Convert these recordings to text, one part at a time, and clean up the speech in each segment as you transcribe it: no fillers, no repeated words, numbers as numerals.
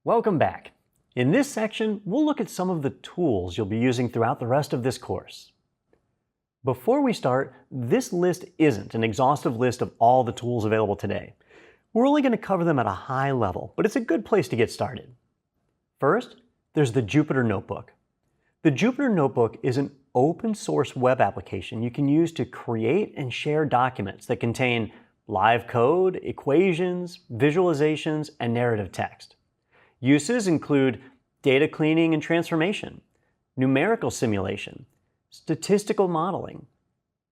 Welcome back. In this section, we'll look at some of the tools you'll be using throughout the rest of this course. Before we start, this list isn't an exhaustive list of all the tools available today. We're only going to cover them at a high level, but it's a good place to get started. First, there's the Jupyter Notebook. The Jupyter Notebook is an open source web application you can use to create and share documents that contain live code, equations, visualizations, and narrative text. Uses include data cleaning and transformation, numerical simulation, statistical modeling,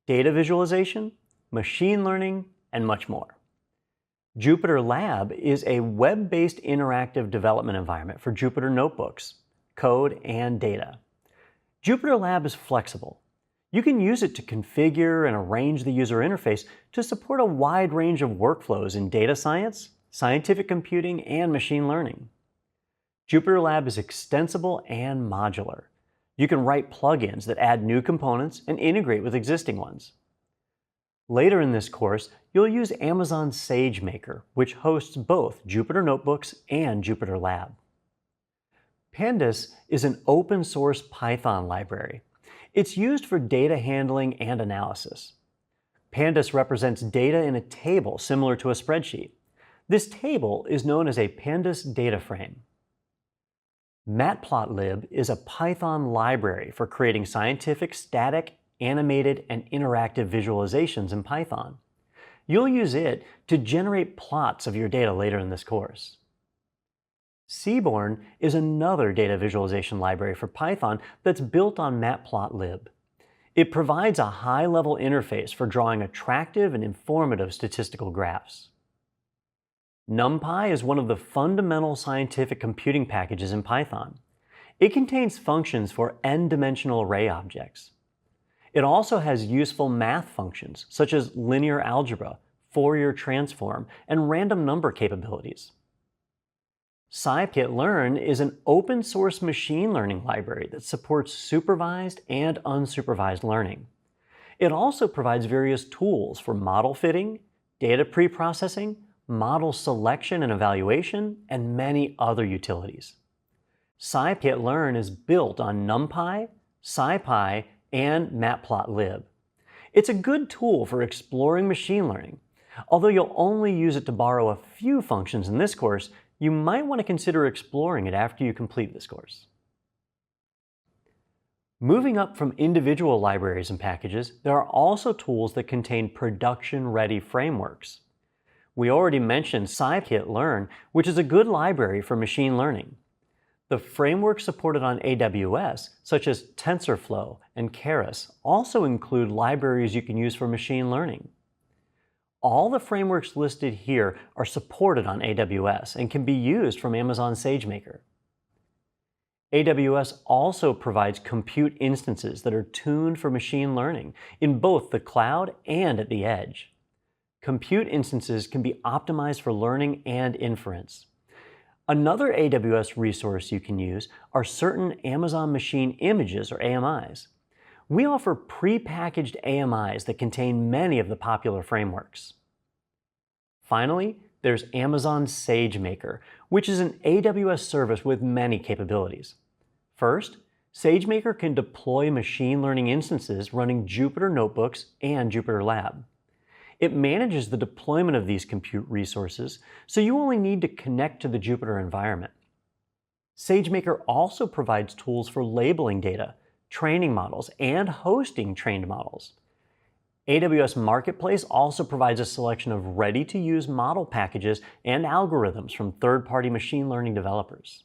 data visualization, machine learning, and much more. Jupyter Lab is a web-based interactive development environment for Jupyter notebooks, code, and data. Jupyter Lab is flexible. You can use it to configure and arrange the user interface to support a wide range of workflows in data science, scientific computing, and machine learning. Jupyter Lab is extensible and modular. You can write plugins that add new components and integrate with existing ones. Later in this course, you'll use Amazon SageMaker, which hosts both Jupyter Notebooks and Jupyter Lab. Pandas is an open source Python library. It's used for data handling and analysis. Pandas represents data in a table similar to a spreadsheet. This table is known as a Pandas data frame. Matplotlib is a Python library for creating scientific, static, animated, and interactive visualizations in Python. You'll use it to generate plots of your data later in this course. Seaborn is another data visualization library for Python that's built on Matplotlib. It provides a high-level interface for drawing attractive and informative statistical graphs. NumPy is one of the fundamental scientific computing packages in Python. It contains functions for n-dimensional array objects. It also has useful math functions such as linear algebra, Fourier transform, and random number capabilities. Scikit-learn is an open source machine learning library that supports supervised and unsupervised learning. It also provides various tools for model fitting, data preprocessing, model selection and evaluation, and many other utilities. Scikit-learn is built on NumPy, SciPy, and Matplotlib. It's a good tool for exploring machine learning. Although you'll only use it to borrow a few functions in this course, you might want to consider exploring it after you complete this course. Moving up from individual libraries and packages, there are also tools that contain production-ready frameworks. We already mentioned Scikit-learn, which is a good library for machine learning. The frameworks supported on AWS, such as TensorFlow and Keras, also include libraries you can use for machine learning. All the frameworks listed here are supported on AWS and can be used from Amazon SageMaker. AWS also provides compute instances that are tuned for machine learning in both the cloud and at the edge. Compute instances can be optimized for learning and inference. Another AWS resource you can use are certain Amazon Machine Images, or AMIs. We offer pre-packaged AMIs that contain many of the popular frameworks. Finally, there's Amazon SageMaker, which is an AWS service with many capabilities. First, SageMaker can deploy machine learning instances running Jupyter Notebooks and Jupyter Lab. It manages the deployment of these compute resources, so you only need to connect to the Jupyter environment. SageMaker also provides tools for labeling data, training models, and hosting trained models. AWS Marketplace also provides a selection of ready-to-use model packages and algorithms from third-party machine learning developers.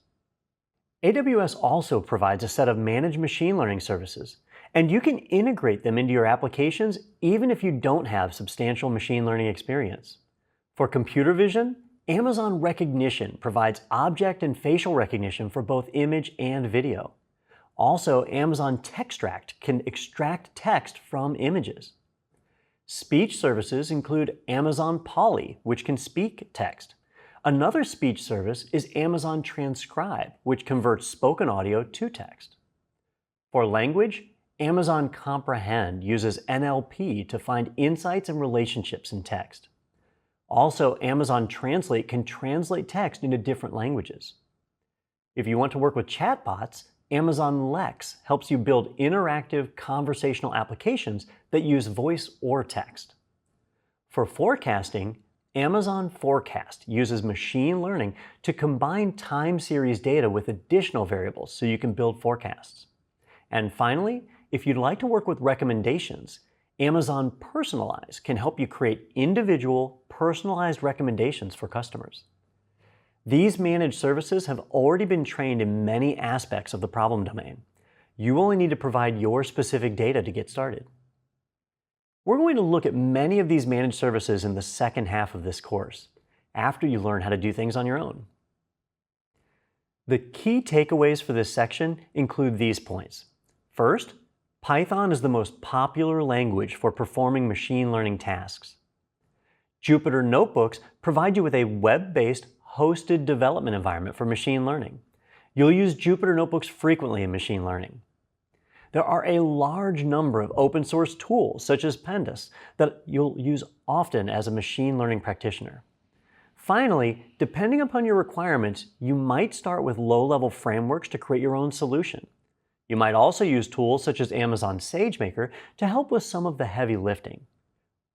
AWS also provides a set of managed machine learning services, and you can integrate them into your applications even if you don't have substantial machine learning experience. For computer vision, Amazon Rekognition provides object and facial recognition for both image and video. Also, Amazon Textract can extract text from images. Speech services include Amazon Polly, which can speak text. Another speech service is Amazon Transcribe, which converts spoken audio to text. For language, Amazon Comprehend uses NLP to find insights and relationships in text. Also, Amazon Translate can translate text into different languages. If you want to work with chatbots, Amazon Lex helps you build interactive conversational applications that use voice or text. For forecasting, Amazon Forecast uses machine learning to combine time series data with additional variables so you can build forecasts. And finally, if you'd like to work with recommendations, Amazon Personalize can help you create individual, personalized recommendations for customers. These managed services have already been trained in many aspects of the problem domain. You only need to provide your specific data to get started. We're going to look at many of these managed services in the second half of this course, after you learn how to do things on your own. The key takeaways for this section include these points. First, Python is the most popular language for performing machine learning tasks. Jupyter Notebooks provide you with a web-based hosted development environment for machine learning. You'll use Jupyter Notebooks frequently in machine learning. There are a large number of open source tools, such as Pandas, that you'll use often as a machine learning practitioner. Finally, depending upon your requirements, you might start with low-level frameworks to create your own solution. You might also use tools such as Amazon SageMaker to help with some of the heavy lifting.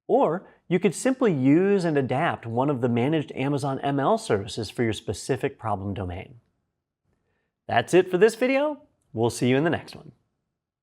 Or you could simply use and adapt one of the managed Amazon ML services for your specific problem domain. That's it for this video. We'll see you in the next one.